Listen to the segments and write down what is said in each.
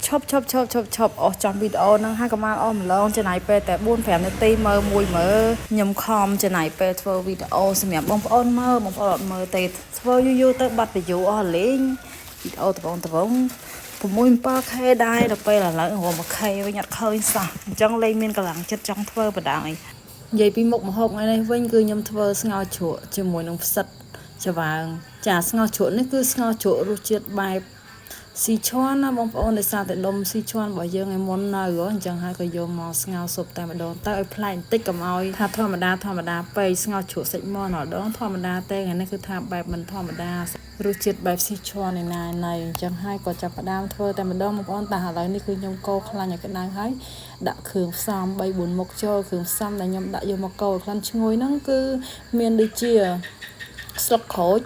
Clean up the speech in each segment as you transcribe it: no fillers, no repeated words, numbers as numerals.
ឈប់អស់ចំវីដេអូហ្នឹងហើយក៏មកអស់ម្លងចំណាយពេលតែ4-5នាទីមើលមួយមើលខ្ញុំខំចំណាយពេលធ្វើវីដេអូសម្រាប់បងប្អូនមើលបងប្អូនអត់មើលទេធ្វើយូរទៅបាត់ view អស់លេងវីដេអូត្បូង6-7K ដែរដល់ពេលឥឡូវរម 1K វិញអត់ឃើញសោះអញ្ចឹងលេងមានកម្លាំងចិត្តចង់ធ្វើបដាយនិយាយពីមុខម្ហូបថ្ងៃនេះវិញគឺខ្ញុំធ្វើស្ងោរជ្រក់ជាមួយនឹងផ្សិតច្បើងចាស្ងោរជ្រក់នេះគឺស្ងោរជ្រក់រសជាតិបែបស៊ីឈွမ်းណាបងប្អូនដោយសារតែដុំស៊ីឈွမ်းរបស់យើងឯមុននៅអញ្ចឹងហើយក៏យកមកស្ងោរស៊ុបតែម្ដងទៅឲ្យប្លែកបន្តិចកុំឲ្យថាធម្មតាពេកស្ងោរជ្រក់សាច់មាន់ម្ដងធម្មតាទេថ្ងៃនេះគឺថាបែបមិនធម្មតារសជាតិបែបស៊ីឈွမ်းឯណាណៃអញ្ចឹងហើយក៏ចាប់ផ្ដើមធ្វើតែម្ដងបងប្អូនតែឥឡូវនេះគឺខ្ញុំកូរខ្លាញ់ឲ្យក្ដៅហើយដាក់គ្រឿងផ្សំ 3-4 មុខចូលគ្រឿងផ្សំដែលខ្ញុំដាក់យកមកកូរខ្លាញ់ឈ្ងុយហ្នឹងគឺមានដូចជាស្លឹកក្រូច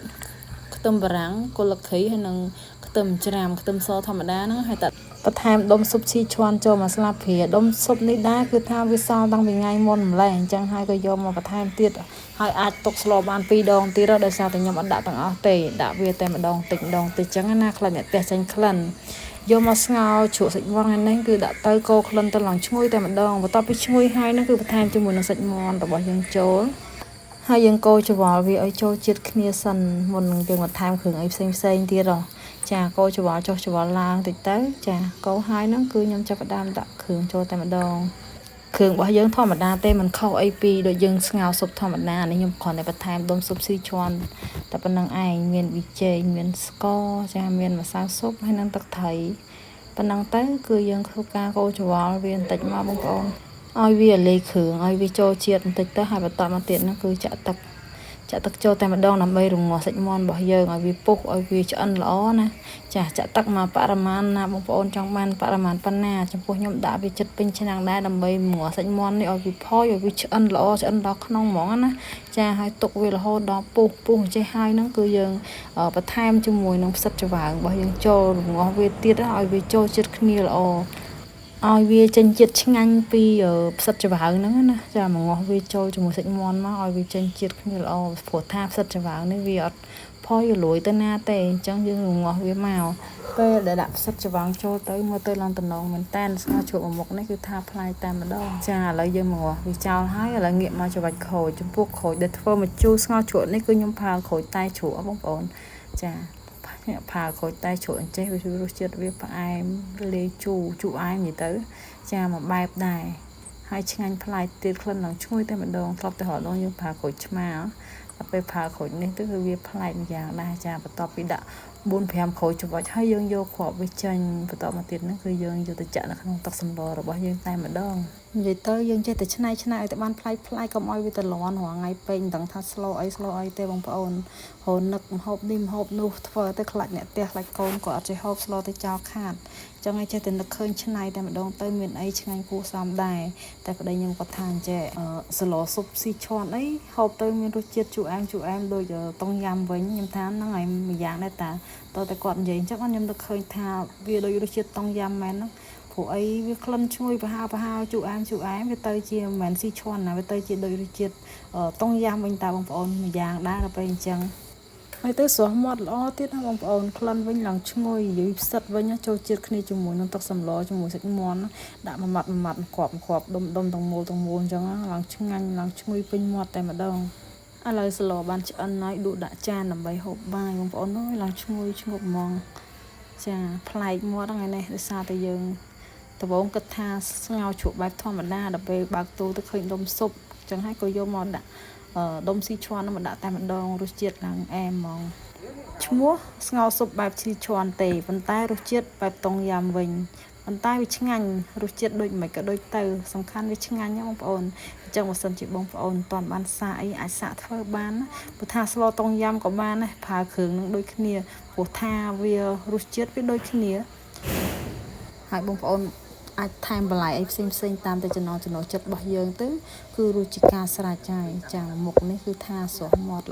ខ្ទឹមបារាំងគល់លខីហើយនិងខ្ទឹមច្រាមខ្ទឹមសធម្មតាហ្នឹងហើយតែបន្ថែមដុំស៊ុបស៊ីឈွမ်းចូលមួយស្លាបព្រាដុំស៊ុបនេះដែរគឺថាវាសល់តាំងពីថ្ងៃមុនម្លេះអញ្ចឹងហើយក៏យកមកបន្ថែមទៀតហើយអាចទុកស្លបាន2ដងទៀតដោយសារតែខ្ញុំអត់ដាក់ទាំងអស់ទេដាក់វាតែម្ដងតិចអញ្ចឹងណាខ្លាញ់អ្នកផ្ទះចាញ់ក្លិនយកមកស្ងោរជ្រក់សាច់មាន់នេះគឺដាក់ទៅកូរក្លិនទៅឡើងឈ្ងុយតែម្ដងបន្ទាប់ពីឈ្ងុយហើយហ្នឹងគឺបន្ថែមជាមួយនឹងសាច់មាន់របស់យើងចូលហើយយើងកូរច្រវល់វាឲ្យចូលជាតិគ្នាសិនមុននឹងយើងបន្ថែមគ្រឿងអីផ្សេងទៀតចាកូរច្រវល់ចុះច្រវល់ឡើងតិចទៅចាកូរហើយហ្នឹងគឺខ្ញុំចាប់ផ្ដើមដាក់គ្រឿងចូលតែម្ដងគ្រឿងរបស់យើងធម្មតាទេមិនខុសអីពីដូចយើងស្ងោរស៊ុបធម្មតានេះខ្ញុំគ្រាន់តែបន្ថែមដុំស៊ុបស៊ីឈွမ်းតែប៉ុណ្្នឹងឯងមានប៊ីចេងមានស្ករចាមានម្សៅស៊ុបហើយនិងទឹកត្រីប៉ុណ្ណឹងទៅគឺយើងធ្វើការកូរច្រវល់វាបន្តិចមកបងប្អូនឲ្យវាលេគ្រឿងឲ្យវាចូលជាតិបន្តិចទៅហើយបន្តមកទៀតហ្នឹងគឺចាក់ទឹកចូលតែម្ដងដើម្បីរងាស់សាច់មាន់របស់យើងឲ្យវាពុះឲ្យវាឆ្អិនល្អណាចាចាក់ទឹកមកបរិមាណណាបងប្អូនចង់បានបរិមាណប៉ុណ្ណាចំពោះខ្ញុំដាក់វាចិត្តពេញឆ្នាំងដែរដើម្បីរងាស់សាច់មាន់នេះឲ្យវាផុយឲ្យវាឆ្អិនល្អឆ្អិនដល់ក្នុងហ្មងណាចាហើយទុកវារហូតដល់ពុះអញ្ចេះហើយហ្នឹងគឺយើងបន្ថែមជាមួយនឹងផ្សិតច្បើងរបស់យើងចូលរងាស់វាទៀតឲ្យវាចូលចិត្តគ្នាល្អឲ្យវាចេញជាតិឆ្ងាញ់ពីផ្សិតច្បើងហ្នឹងណាចាមកងាស់វាចូលជាមួយសាច់មាន់មកឲ្យវាចេញជាតិគ្នាល្អព្រោះថាផ្សិតច្បើងនេះវាអត់ផុយរលួយទៅណាទេអញ្ចឹងយើងរងាស់វាមកពេលដែលដាក់ផ្សិតច្បើងចូលទៅមើលទៅឡើងតំណងមែនតែនស្ងោរជ្រក់មួយមុខនេះគឺថាផ្លែតែម្ដងចាឥឡូវយើងមកវាចោលហើយឥឡូវងាកមកច្របាច់ក្រូចចំពោះក្រូចដែលធ្វើមកជូរស្ងោរជ្រក់នេះគឺខ្ញុំផាក្រូចតែជ្រក់បងប្អូនចាផាក្រូចតែជ្រក់អញ្ចេះវារសជាតិវាផ្អែមលេជូរអែមនិយាយទៅចាមួយបែបដែរហើយឆ្ងាញ់ប្លែកទៀតក្លិនឡើងឈ្ងុយតែម្ដងធ្លាប់តែរហូតយើងផាក្រូចឆ្មាដល់ពេលផាក្រូចនេះទៅគឺវាប្លែកម្យ៉ាងដែរចាបន្ទាប់ពីដាក់4-5 ក្រូចច្របាច់ហើយយើងយកគ្រាប់វាចេញបន្តមកទៀតហ្នឹងគឺយើងយកទៅចាក់នៅក្នុងទឹកសម្លរបស់យើងតែម្ដងនិយាយទៅយើងចេះតែច្នៃឲ្យតែបានប្លែកកុំឲ្យវាទៅលន់រាល់ថ្ងៃពេកមិនដឹងថា slow អីទេបងប្អូនហូរនឹកម្ហូបនេះម្ហូបនោះធ្វើទៅខ្លាចអ្នកផ្ទះខ្លាចកូនក៏អត់ចេះហូប slow ទៅចោលខាតចឹងឯងចេះតែនឹកឃើញច្នៃតែម្ដងទៅមានអីឆ្ងាញ់គួរសមដែរតែប្តីខ្ញុំគាត់ថាអញ្ចេះសឡស៊ុបស៊ីឈွမ်းអីហូបទៅមានរសជាតិជូរអែមដូចតុងយ៉ាំវិញខ្ញុំថាហ្នឹងឯងមួយយ៉ាងដែរតាតើតែគាត់និយាយអញ្ចឹងខ្ញុំនឹកឃើញថាវាដូចរសជាតិតុងយ៉ាំមែនហ្នឹងព្រោះអីវាក្លិនឈ្ងុយប្រហើរជូរអែមវាទៅជាមិនមែនស៊ីឈွမ်းណាវាទៅជាដូចរសជាតិតុងយ៉ាំវិញតាបងប្អូនមួយយ៉ាងដែរដល់ពេលអញ្ចឹងហើយទៅស្រស់មាត់ល្អទៀតណាបងប្អូនក្លិនវិញឡើងឈ្ងុយនិយាយផ្សិតវិញចូលជាតិគ្នាជាមួយនឹងទឹកសម្លជាមួយសាច់មាន់ដាក់មួយម៉ាត់គ្រាប់ដុំទាំងមូលអញ្ចឹងឡើងឆ្ងាញ់ឡើងឈ្ងុយពេញមាត់តែម្ដងឥឡូវស្លបានឆ្អិនហើយដួសដាក់ចានដើម្បីហូបបាយបងប្អូនអើយឡើងឈ្ងុយឈ្ងប់ហ្មងចាប្លែកមាត់ហ្នឹងឯនេះដោយសារតែយើងដំបូងគិតថាស្ងោរជ្រក់បែបធម្មតាដល់ពេលបើកទូទៅឃើញដុំស៊ុបអញ្ចឹងហើយក៏យកមកដាក់ដុំស៊ីឈွမ်းហ្នឹងមកដាក់តែម្ដងរសជាតិឡើងអែមហ្មងឈ្មោះស្ងោរស៊ុបបែបស៊ីឈွမ်းទេប៉ុន្តែរសជាតិបែបតុងយ៉ាំវិញប៉ុន្តែវាឆ្ងាញ់រសជាតិដូចមិនក៏ដូចទៅសំខាន់វាឆ្ងាញ់ណាបងប្អូនអញ្ចឹងបើសិនជាបងប្អូនមិនទាន់បានសាកអីអាចសាកធ្វើបានណាព្រោះថាស្លតុងយ៉ាំក៏បានដែរផាគ្រឿងនឹងដូចគ្នាព្រោះថាវារសជាតិវាដូចគ្នាហើយបងប្អូនអាចថែមបន្លែអីផ្សេងតាមតែចំណូលចិត្តរបស់យើងទៅគឺរសជាតិការស្រេចហើយចាមុខនេះគឺថាស្រស់មាត់